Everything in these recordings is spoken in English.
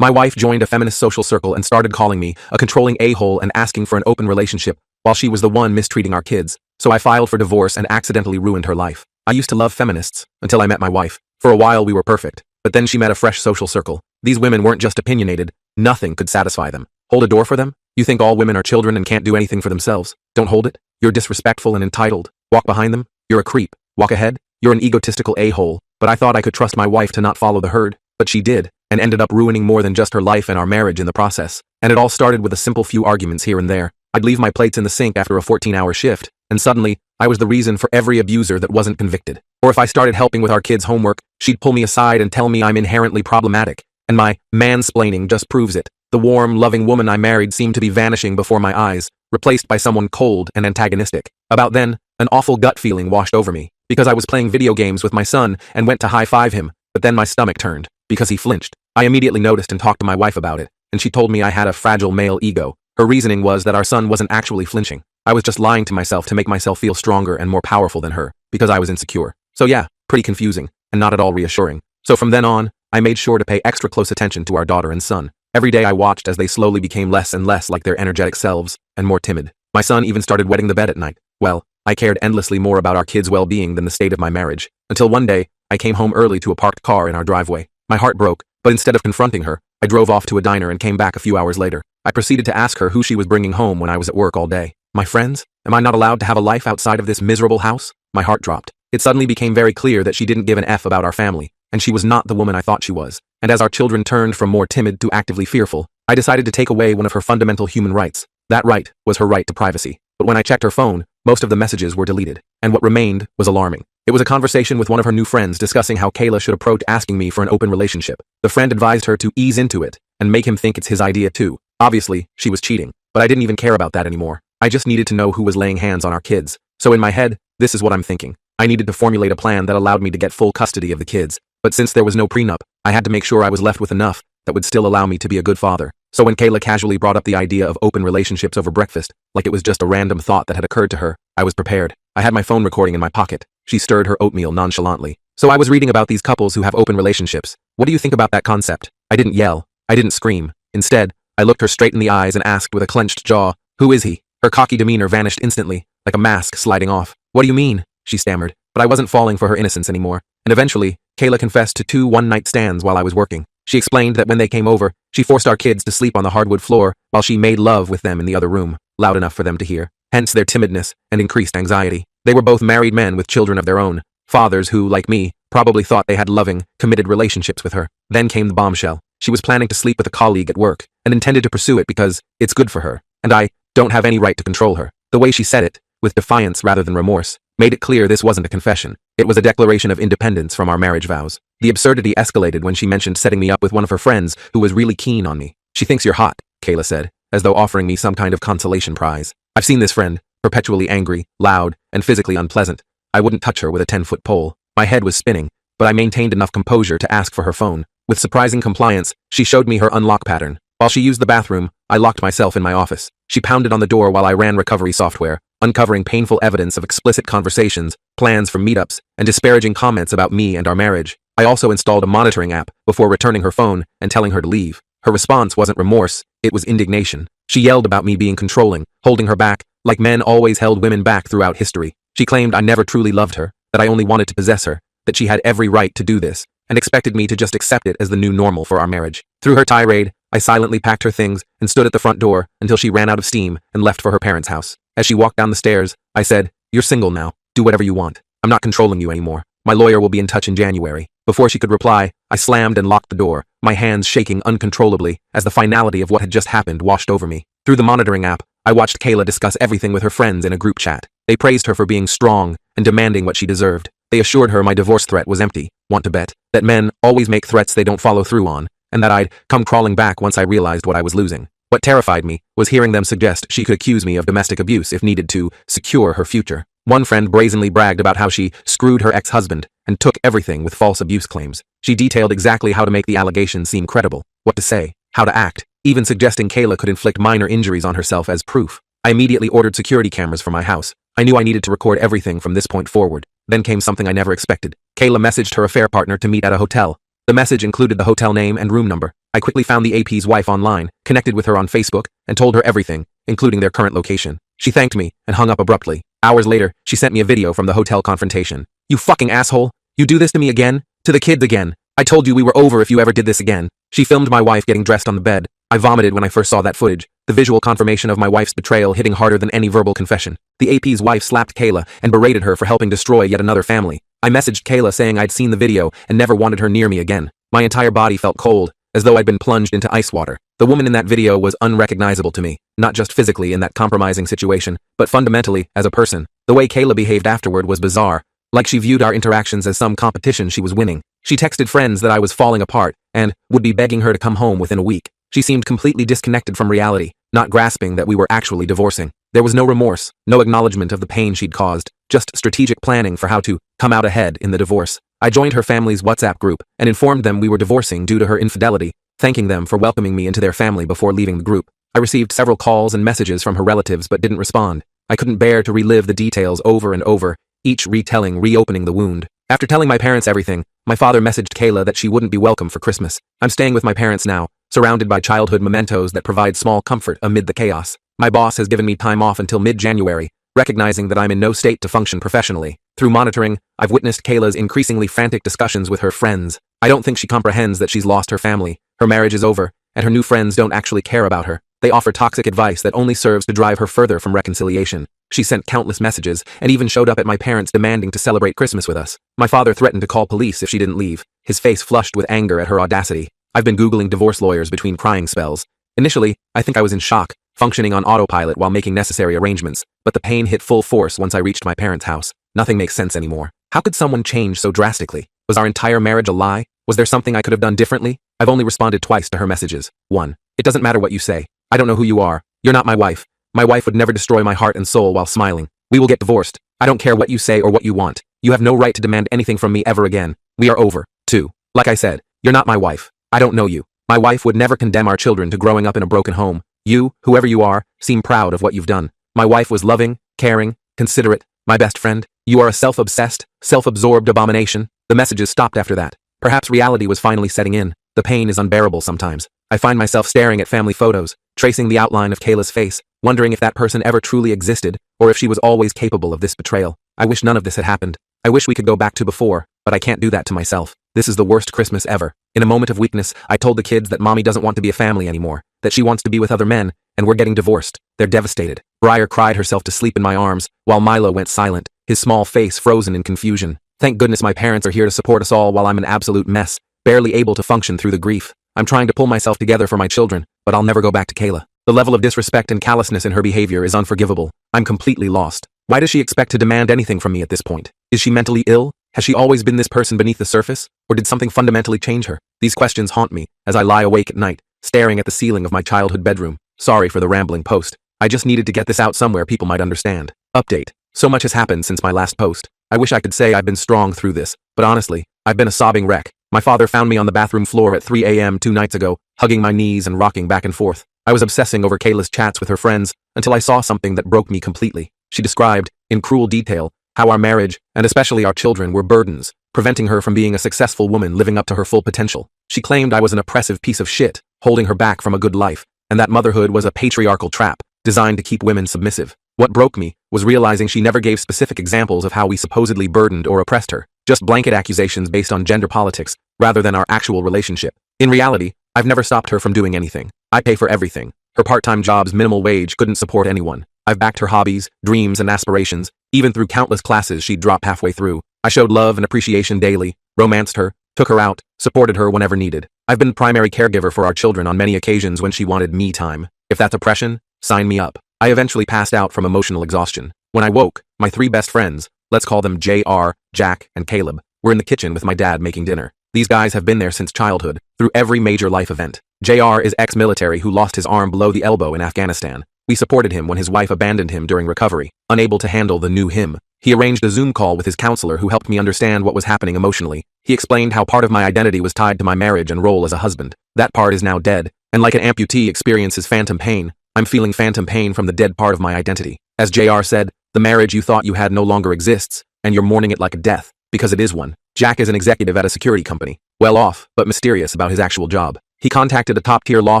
My wife joined a feminist social circle and started calling me a controlling a-hole and asking for an open relationship, while she was the one mistreating our kids. So I filed for divorce and accidentally ruined her life. I used to love feminists, until I met my wife. For a while we were perfect, but then she met a fresh social circle. These women weren't just opinionated, nothing could satisfy them. Hold a door for them? You think all women are children and can't do anything for themselves? Don't hold it? You're disrespectful and entitled. Walk behind them? You're a creep. Walk ahead? You're an egotistical a-hole. But I thought I could trust my wife to not follow the herd, but she did, and ended up ruining more than just her life and our marriage in the process. And it all started with a simple few arguments here and there. I'd leave my plates in the sink after a 14-hour shift, and suddenly, I was the reason for every abuser that wasn't convicted. Or if I started helping with our kids' homework, she'd pull me aside and tell me I'm inherently problematic, and my mansplaining just proves it. The warm, loving woman I married seemed to be vanishing before my eyes, replaced by someone cold and antagonistic. About then, an awful gut feeling washed over me, because I was playing video games with my son and went to high-five him, but then my stomach turned, because he flinched. I immediately noticed and talked to my wife about it, and she told me I had a fragile male ego. Her reasoning was that our son wasn't actually flinching. I was just lying to myself to make myself feel stronger and more powerful than her, because I was insecure. So yeah, pretty confusing, and not at all reassuring. So from then on, I made sure to pay extra close attention to our daughter and son. Every day I watched as they slowly became less and less like their energetic selves, and more timid. My son even started wetting the bed at night. Well, I cared endlessly more about our kids' well-being than the state of my marriage, until one day, I came home early to a parked car in our driveway. My heart broke, but instead of confronting her, I drove off to a diner and came back a few hours later. I proceeded to ask her who she was bringing home when I was at work all day. My friends? Am I not allowed to have a life outside of this miserable house? My heart dropped. It suddenly became very clear that she didn't give an F about our family, and she was not the woman I thought she was. And as our children turned from more timid to actively fearful, I decided to take away one of her fundamental human rights. That right was her right to privacy. But when I checked her phone, most of the messages were deleted, and what remained was alarming. It was a conversation with one of her new friends discussing how Kayla should approach asking me for an open relationship. The friend advised her to ease into it and make him think it's his idea too. Obviously, she was cheating, but I didn't even care about that anymore. I just needed to know who was laying hands on our kids. So in my head, this is what I'm thinking. I needed to formulate a plan that allowed me to get full custody of the kids, but since there was no prenup, I had to make sure I was left with enough that would still allow me to be a good father. So when Kayla casually brought up the idea of open relationships over breakfast, like it was just a random thought that had occurred to her, I was prepared. I had my phone recording in my pocket. She stirred her oatmeal nonchalantly. So I was reading about these couples who have open relationships. What do you think about that concept? I didn't yell. I didn't scream. Instead, I looked her straight in the eyes and asked with a clenched jaw, "Who is he?" Her cocky demeanor vanished instantly, like a mask sliding off. "What do you mean?" she stammered, but I wasn't falling for her innocence anymore. And eventually, Kayla confessed to 2 one-night stands while I was working. She explained that when they came over, she forced our kids to sleep on the hardwood floor while she made love with them in the other room, loud enough for them to hear. Hence their timidness and increased anxiety. They were both married men with children of their own, fathers who, like me, probably thought they had loving, committed relationships with her. Then came the bombshell. She was planning to sleep with a colleague at work and intended to pursue it because it's good for her, and I don't have any right to control her. The way she said it, with defiance rather than remorse, made it clear this wasn't a confession. It was a declaration of independence from our marriage vows. The absurdity escalated when she mentioned setting me up with one of her friends who was really keen on me. "She thinks you're hot," Kayla said, as though offering me some kind of consolation prize. I've seen this friend, perpetually angry, loud, and physically unpleasant. I wouldn't touch her with a 10-foot pole. My head was spinning, but I maintained enough composure to ask for her phone. With surprising compliance, she showed me her unlock pattern. While she used the bathroom, I locked myself in my office. She pounded on the door while I ran recovery software, uncovering painful evidence of explicit conversations, plans for meetups, and disparaging comments about me and our marriage. I also installed a monitoring app before returning her phone and telling her to leave. Her response wasn't remorse, it was indignation. She yelled about me being controlling, holding her back, like men always held women back throughout history. She claimed I never truly loved her, that I only wanted to possess her, that she had every right to do this, and expected me to just accept it as the new normal for our marriage. Through her tirade, I silently packed her things and stood at the front door until she ran out of steam and left for her parents' house. As she walked down the stairs, I said, "You're single now. Do whatever you want. I'm not controlling you anymore. My lawyer will be in touch in January." Before she could reply, I slammed and locked the door, my hands shaking uncontrollably as the finality of what had just happened washed over me. Through the monitoring app, I watched Kayla discuss everything with her friends in a group chat. They praised her for being strong and demanding what she deserved. They assured her my divorce threat was empty. Want to bet that men always make threats they don't follow through on, and that I'd come crawling back once I realized what I was losing. What terrified me was hearing them suggest she could accuse me of domestic abuse if needed to secure her future. One friend brazenly bragged about how she screwed her ex-husband and took everything with false abuse claims. She detailed exactly how to make the allegations seem credible, what to say, how to act, even suggesting Kayla could inflict minor injuries on herself as proof. I immediately ordered security cameras for my house. I knew I needed to record everything from this point forward. Then came something I never expected. Kayla messaged her affair partner to meet at a hotel. The message included the hotel name and room number. I quickly found the AP's wife online, connected with her on Facebook, and told her everything, including their current location. She thanked me and hung up abruptly. Hours later, she sent me a video from the hotel confrontation. "You fucking asshole! You do this to me again? To the kids again? I told you we were over if you ever did this again." She filmed my wife getting dressed on the bed. I vomited when I first saw that footage, the visual confirmation of my wife's betrayal hitting harder than any verbal confession. The AP's wife slapped Kayla and berated her for helping destroy yet another family. I messaged Kayla saying I'd seen the video and never wanted her near me again. My entire body felt cold, as though I'd been plunged into ice water. The woman in that video was unrecognizable to me, not just physically in that compromising situation, but fundamentally as a person. The way Kayla behaved afterward was bizarre, like she viewed our interactions as some competition she was winning. She texted friends that I was falling apart and would be begging her to come home within a week. She seemed completely disconnected from reality, not grasping that we were actually divorcing. There was no remorse, no acknowledgement of the pain she'd caused, just strategic planning for how to come out ahead in the divorce. I joined her family's WhatsApp group and informed them we were divorcing due to her infidelity, thanking them for welcoming me into their family before leaving the group. I received several calls and messages from her relatives but didn't respond. I couldn't bear to relive the details over and over, each retelling reopening the wound. After telling my parents everything, my father messaged Kayla that she wouldn't be welcome for Christmas. I'm staying with my parents now, surrounded by childhood mementos that provide small comfort amid the chaos. My boss has given me time off until mid-January, recognizing that I'm in no state to function professionally. Through monitoring, I've witnessed Kayla's increasingly frantic discussions with her friends. I don't think she comprehends that she's lost her family, her marriage is over, and her new friends don't actually care about her. They offer toxic advice that only serves to drive her further from reconciliation. She sent countless messages and even showed up at my parents' demanding to celebrate Christmas with us. My father threatened to call police if she didn't leave, his face flushed with anger at her audacity. I've been Googling divorce lawyers between crying spells. Initially, I think I was in shock, functioning on autopilot while making necessary arrangements, but the pain hit full force once I reached my parents' house. Nothing makes sense anymore. How could someone change so drastically? Was our entire marriage a lie? Was there something I could have done differently? I've only responded twice to her messages. 1. It doesn't matter what you say. I don't know who you are. You're not my wife. My wife would never destroy my heart and soul while smiling. We will get divorced. I don't care what you say or what you want. You have no right to demand anything from me ever again. We are over. 2. Like I said, you're not my wife. I don't know you. My wife would never condemn our children to growing up in a broken home. You, whoever you are, seem proud of what you've done. My wife was loving, caring, considerate, my best friend. You are a self-obsessed, self-absorbed abomination. The messages stopped after that. Perhaps reality was finally setting in. The pain is unbearable sometimes. I find myself staring at family photos, tracing the outline of Kayla's face, wondering if that person ever truly existed, or if she was always capable of this betrayal. I wish none of this had happened. I wish we could go back to before, but I can't do that to myself. This is the worst Christmas ever. In a moment of weakness, I told the kids that mommy doesn't want to be a family anymore, that she wants to be with other men, and we're getting divorced. They're devastated. Briar cried herself to sleep in my arms, while Milo went silent, his small face frozen in confusion. Thank goodness my parents are here to support us all while I'm an absolute mess, barely able to function through the grief. I'm trying to pull myself together for my children, but I'll never go back to Kayla. The level of disrespect and callousness in her behavior is unforgivable. I'm completely lost. Why does she expect to demand anything from me at this point? Is she mentally ill? Has she always been this person beneath the surface? Or did something fundamentally change her? These questions haunt me as I lie awake at night, staring at the ceiling of my childhood bedroom. Sorry for the rambling post. I just needed to get this out somewhere people might understand. Update. So much has happened since my last post. I wish I could say I've been strong through this, but honestly, I've been a sobbing wreck. My father found me on the bathroom floor at 3 a.m. 2 nights ago, hugging my knees and rocking back and forth. I was obsessing over Kayla's chats with her friends until I saw something that broke me completely. She described, in cruel detail, how our marriage, and especially our children, were burdens, preventing her from being a successful woman living up to her full potential. She claimed I was an oppressive piece of shit, holding her back from a good life, and that motherhood was a patriarchal trap, designed to keep women submissive. What broke me was realizing she never gave specific examples of how we supposedly burdened or oppressed her, just blanket accusations based on gender politics, rather than our actual relationship. In reality, I've never stopped her from doing anything. I pay for everything. Her part-time job's minimal wage couldn't support anyone. I've backed her hobbies, dreams, and aspirations, even through countless classes she'd drop halfway through. I showed love and appreciation daily, romanced her, took her out, supported her whenever needed. I've been the primary caregiver for our children on many occasions when she wanted me time. If that's oppression, sign me up. I eventually passed out from emotional exhaustion. When I woke, my 3 best friends, let's call them JR, Jack, and Caleb, were in the kitchen with my dad making dinner. These guys have been there since childhood, through every major life event. JR is ex-military who lost his arm below the elbow in Afghanistan. We supported him when his wife abandoned him during recovery, unable to handle the new him. He arranged a Zoom call with his counselor who helped me understand what was happening emotionally. He explained how part of my identity was tied to my marriage and role as a husband. That part is now dead, and like an amputee experiences phantom pain, I'm feeling phantom pain from the dead part of my identity. As JR said, the marriage you thought you had no longer exists, and you're mourning it like a death, because it is one. Jack is an executive at a security company. well off, but mysterious about his actual job. He contacted a top-tier law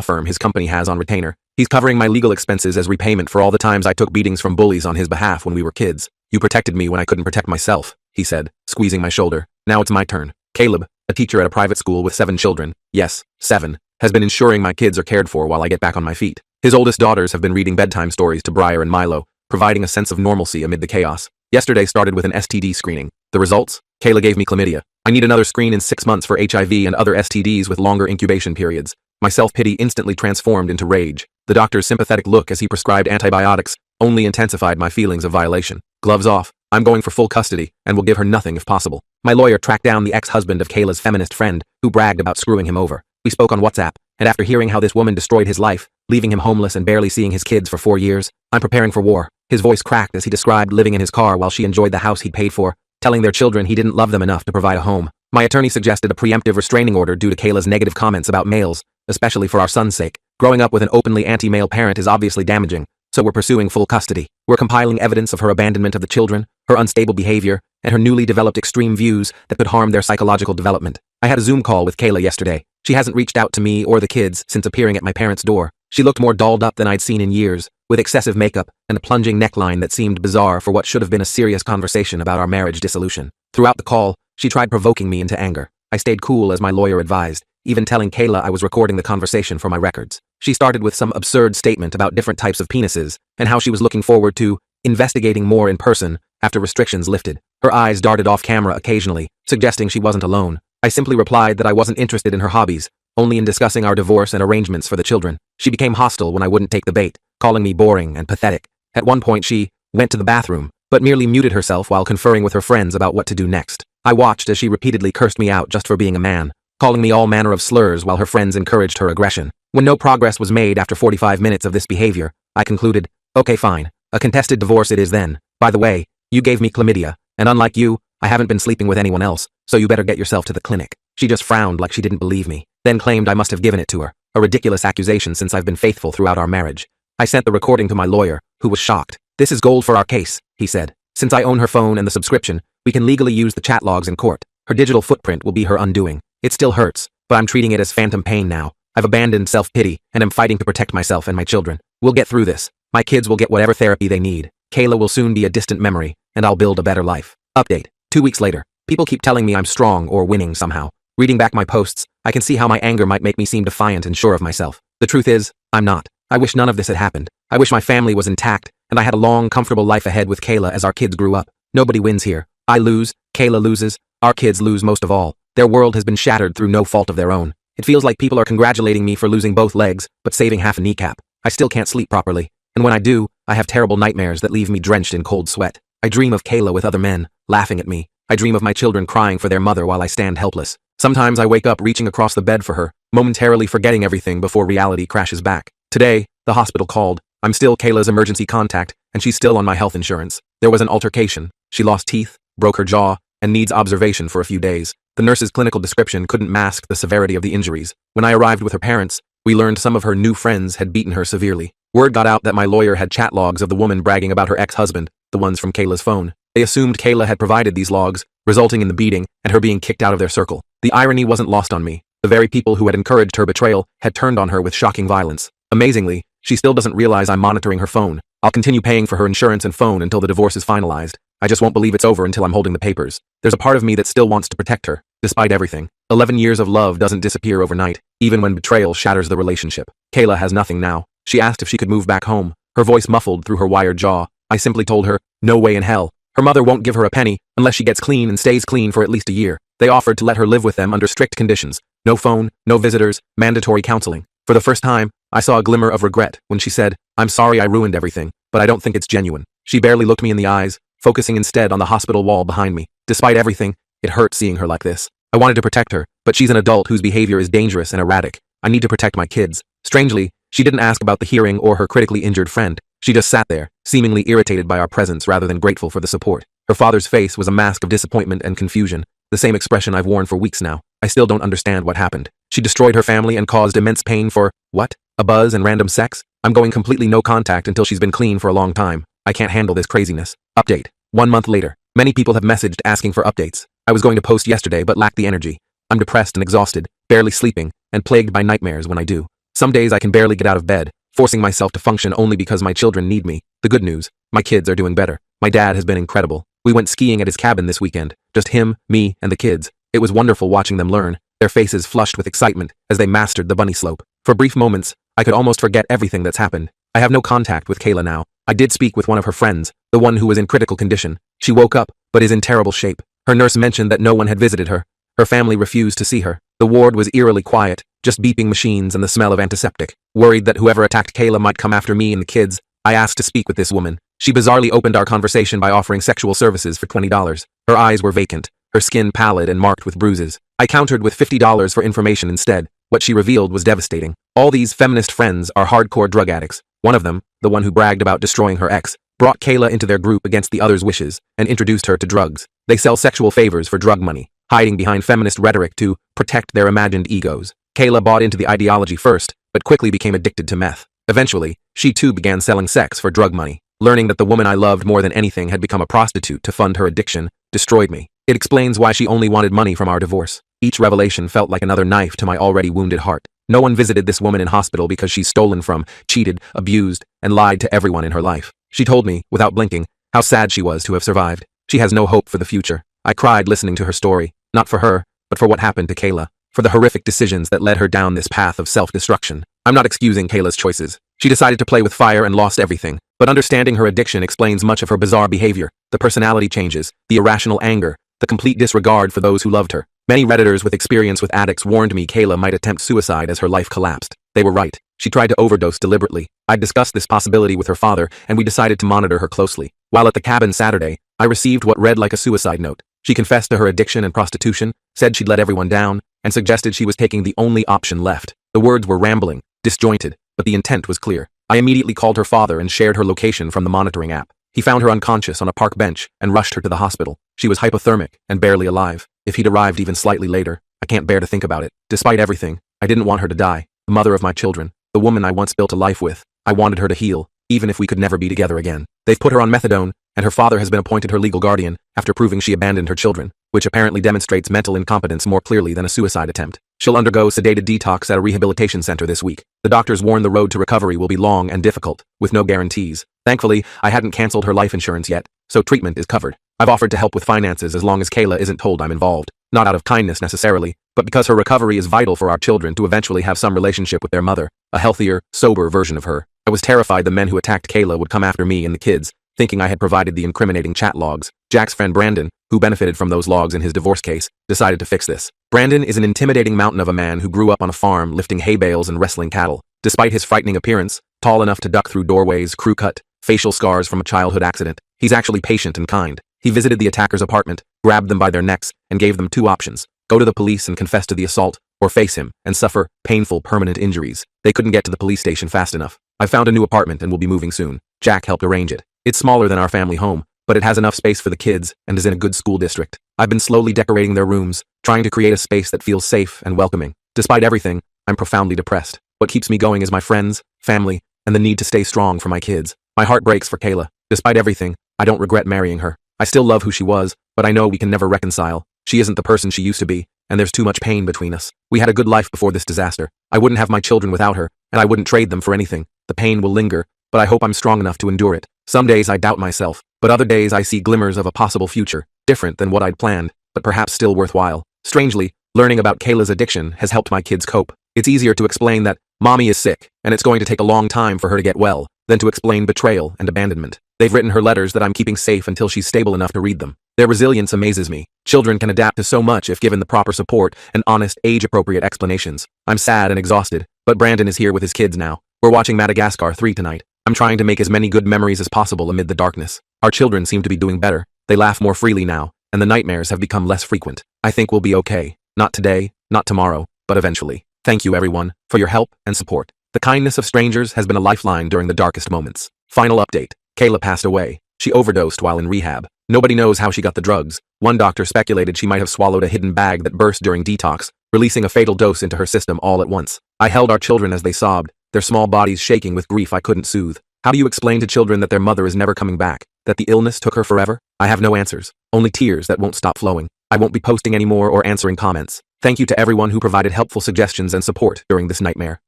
firm his company has on retainer. He's covering my legal expenses as repayment for all the times I took beatings from bullies on his behalf when we were kids. You protected me when I couldn't protect myself, he said, squeezing my shoulder. Now it's my turn. Caleb, a teacher at a private school with 7 children, yes, 7, has been ensuring my kids are cared for while I get back on my feet. His oldest daughters have been reading bedtime stories to Briar and Milo, providing a sense of normalcy amid the chaos. Yesterday started with an STD screening. The results? Kayla gave me chlamydia. I need another screen in 6 months for HIV and other STDs with longer incubation periods. My self-pity instantly transformed into rage. The doctor's sympathetic look as he prescribed antibiotics only intensified my feelings of violation. Gloves off. I'm going for full custody and will give her nothing if possible. My lawyer tracked down the ex-husband of Kayla's feminist friend who bragged about screwing him over. We spoke on WhatsApp, and after hearing how this woman destroyed his life, leaving him homeless and barely seeing his kids for 4 years, I'm preparing for war. His voice cracked as he described living in his car while she enjoyed the house he'd paid for, telling their children he didn't love them enough to provide a home. My attorney suggested a preemptive restraining order due to Kayla's negative comments about males, especially for our son's sake. Growing up with an openly anti-male parent is obviously damaging, so we're pursuing full custody. We're compiling evidence of her abandonment of the children, her unstable behavior, and her newly developed extreme views that could harm their psychological development. I had a Zoom call with Kayla yesterday. She hasn't reached out to me or the kids since appearing at my parents' door. She looked more dolled up than I'd seen in years, with excessive makeup and a plunging neckline that seemed bizarre for what should have been a serious conversation about our marriage dissolution. Throughout the call, she tried provoking me into anger. I stayed cool as my lawyer advised, even telling Kayla I was recording the conversation for my records. She started with some absurd statement about different types of penises and how she was looking forward to investigating more in person after restrictions lifted. Her eyes darted off camera occasionally, suggesting she wasn't alone. I simply replied that I wasn't interested in her hobbies, only in discussing our divorce and arrangements for the children. She became hostile when I wouldn't take the bait, calling me boring and pathetic. At one point she went to the bathroom, but merely muted herself while conferring with her friends about what to do next. I watched as she repeatedly cursed me out just for being a man, calling me all manner of slurs while her friends encouraged her aggression. When no progress was made after 45 minutes of this behavior, I concluded, okay fine, a contested divorce it is then. By the way, you gave me chlamydia, and unlike you, I haven't been sleeping with anyone else, so you better get yourself to the clinic. She just frowned like she didn't believe me, then claimed I must have given it to her, a ridiculous accusation since I've been faithful throughout our marriage. I sent the recording to my lawyer, who was shocked. This is gold for our case, he said. Since I own her phone and the subscription, we can legally use the chat logs in court. Her digital footprint will be her undoing. It still hurts, but I'm treating it as phantom pain now. I've abandoned self-pity, and am fighting to protect myself and my children. We'll get through this. My kids will get whatever therapy they need. Kayla will soon be a distant memory, and I'll build a better life. Update. 2 weeks later. People keep telling me I'm strong or winning somehow. Reading back my posts, I can see how my anger might make me seem defiant and sure of myself. The truth is, I'm not. I wish none of this had happened. I wish my family was intact, and I had a long, comfortable life ahead with Kayla as our kids grew up. Nobody wins here. I lose, Kayla loses, our kids lose most of all. Their world has been shattered through no fault of their own. It feels like people are congratulating me for losing both legs, but saving half a kneecap. I still can't sleep properly, and when I do, I have terrible nightmares that leave me drenched in cold sweat. I dream of Kayla with other men, laughing at me. I dream of my children crying for their mother while I stand helpless. Sometimes I wake up reaching across the bed for her, momentarily forgetting everything before reality crashes back. Today, the hospital called. I'm still Kayla's emergency contact, and she's still on my health insurance. There was an altercation. She lost teeth, broke her jaw, and needs observation for a few days. The nurse's clinical description couldn't mask the severity of the injuries. When I arrived with her parents, we learned some of her new friends had beaten her severely. Word got out that my lawyer had chat logs of the woman bragging about her ex-husband, the ones from Kayla's phone. They assumed Kayla had provided these logs, resulting in the beating and her being kicked out of their circle. The irony wasn't lost on me. The very people who had encouraged her betrayal had turned on her with shocking violence. Amazingly, she still doesn't realize I'm monitoring her phone. I'll continue paying for her insurance and phone until the divorce is finalized. I just won't believe it's over until I'm holding the papers. There's a part of me that still wants to protect her, despite everything. 11 years of love doesn't disappear overnight, even when betrayal shatters the relationship. Kayla has nothing now. She asked if she could move back home, her voice muffled through her wired jaw. I simply told her, no way in hell. Her mother won't give her a penny unless she gets clean and stays clean for at least a year. They offered to let her live with them under strict conditions. No phone, no visitors, mandatory counseling. For the first time, I saw a glimmer of regret when she said, I'm sorry I ruined everything, but I don't think it's genuine. She barely looked me in the eyes, focusing instead on the hospital wall behind me. Despite everything, it hurt seeing her like this. I wanted to protect her, but she's an adult whose behavior is dangerous and erratic. I need to protect my kids. Strangely, she didn't ask about the hearing or her critically injured friend. She just sat there, seemingly irritated by our presence rather than grateful for the support. Her father's face was a mask of disappointment and confusion, the same expression I've worn for weeks now. I still don't understand what happened. She destroyed her family and caused immense pain for, what? A buzz and random sex? I'm going completely no contact until she's been clean for a long time. I can't handle this craziness. Update. 1 month later. Many people have messaged asking for updates. I was going to post yesterday but lacked the energy. I'm depressed and exhausted, barely sleeping, and plagued by nightmares when I do. Some days I can barely get out of bed, forcing myself to function only because my children need me. The good news, my kids are doing better. My dad has been incredible. We went skiing at his cabin this weekend, just him, me, and the kids. It was wonderful watching them learn, their faces flushed with excitement as they mastered the bunny slope. For brief moments, I could almost forget everything that's happened. I have no contact with Kayla now. I did speak with one of her friends, the one who was in critical condition. She woke up, but is in terrible shape. Her nurse mentioned that no one had visited her. Her family refused to see her. The ward was eerily quiet, just beeping machines and the smell of antiseptic. Worried that whoever attacked Kayla might come after me and the kids, I asked to speak with this woman. She bizarrely opened our conversation by offering sexual services for $20. Her eyes were vacant, her skin pallid and marked with bruises. I countered with $50 for information instead. What she revealed was devastating. All these feminist friends are hardcore drug addicts. One of them, the one who bragged about destroying her ex, brought Kayla into their group against the others' wishes and introduced her to drugs. They sell sexual favors for drug money, hiding behind feminist rhetoric to protect their imagined egos. Kayla bought into the ideology first, but quickly became addicted to meth. Eventually, she too began selling sex for drug money. Learning that the woman I loved more than anything had become a prostitute to fund her addiction destroyed me. It explains why she only wanted money from our divorce. Each revelation felt like another knife to my already wounded heart. No one visited this woman in hospital because she's stolen from, cheated, abused, and lied to everyone in her life. She told me, without blinking, how sad she was to have survived. She has no hope for the future. I cried listening to her story, not for her, but for what happened to Kayla, for the horrific decisions that led her down this path of self-destruction. I'm not excusing Kayla's choices. She decided to play with fire and lost everything, but understanding her addiction explains much of her bizarre behavior, the personality changes, the irrational anger, the complete disregard for those who loved her. Many Redditors with experience with addicts warned me Kayla might attempt suicide as her life collapsed. They were right. She tried to overdose deliberately. I discussed this possibility with her father, and we decided to monitor her closely. While at the cabin Saturday, I received what read like a suicide note. She confessed to her addiction and prostitution, said she'd let everyone down, and suggested she was taking the only option left. The words were rambling, disjointed, but the intent was clear. I immediately called her father and shared her location from the monitoring app. He found her unconscious on a park bench and rushed her to the hospital. She was hypothermic and barely alive. If he'd arrived even slightly later, I can't bear to think about it. Despite everything, I didn't want her to die. The mother of my children, the woman I once built a life with, I wanted her to heal, even if we could never be together again. They've put her on methadone, and her father has been appointed her legal guardian after proving she abandoned her children, which apparently demonstrates mental incompetence more clearly than a suicide attempt. She'll undergo sedated detox at a rehabilitation center this week. The doctors warn the road to recovery will be long and difficult, with no guarantees. Thankfully, I hadn't canceled her life insurance yet, so treatment is covered. I've offered to help with finances as long as Kayla isn't told I'm involved. Not out of kindness necessarily, but because her recovery is vital for our children to eventually have some relationship with their mother, a healthier, sober version of her. I was terrified the men who attacked Kayla would come after me and the kids, thinking I had provided the incriminating chat logs. Jack's friend Brandon, who benefited from those logs in his divorce case, decided to fix this. Brandon is an intimidating mountain of a man who grew up on a farm lifting hay bales and wrestling cattle. Despite his frightening appearance, tall enough to duck through doorways, crew cut, facial scars from a childhood accident, he's actually patient and kind. He visited the attacker's apartment, grabbed them by their necks, and gave them two options: go to the police and confess to the assault, or face him and suffer painful permanent injuries. They couldn't get to the police station fast enough. I found a new apartment and will be moving soon. Jack helped arrange it. It's smaller than our family home, but it has enough space for the kids and is in a good school district. I've been slowly decorating their rooms, trying to create a space that feels safe and welcoming. Despite everything, I'm profoundly depressed. What keeps me going is my friends, family, and the need to stay strong for my kids. My heart breaks for Kayla. Despite everything, I don't regret marrying her. I still love who she was, but I know we can never reconcile. She isn't the person she used to be, and there's too much pain between us. We had a good life before this disaster. I wouldn't have my children without her, and I wouldn't trade them for anything. The pain will linger, but I hope I'm strong enough to endure it. Some days I doubt myself, but other days I see glimmers of a possible future, different than what I'd planned, but perhaps still worthwhile. Strangely, learning about Kayla's addiction has helped my kids cope. It's easier to explain that mommy is sick, and it's going to take a long time for her to get well, than to explain betrayal and abandonment. They've written her letters that I'm keeping safe until she's stable enough to read them. Their resilience amazes me. Children can adapt to so much if given the proper support and honest, age-appropriate explanations. I'm sad and exhausted, but Brandon is here with his kids now. We're watching Madagascar 3 tonight. I'm trying to make as many good memories as possible amid the darkness. Our children seem to be doing better. They laugh more freely now, and the nightmares have become less frequent. I think we'll be okay. Not today, not tomorrow, but eventually. Thank you, everyone, for your help and support. The kindness of strangers has been a lifeline during the darkest moments. Final update. Kayla passed away. She overdosed while in rehab. Nobody knows how she got the drugs. One doctor speculated she might have swallowed a hidden bag that burst during detox, releasing a fatal dose into her system all at once. I held our children as they sobbed, their small bodies shaking with grief I couldn't soothe. How do you explain to children that their mother is never coming back, that the illness took her forever? I have no answers, only tears that won't stop flowing. I won't be posting anymore or answering comments. Thank you to everyone who provided helpful suggestions and support during this nightmare.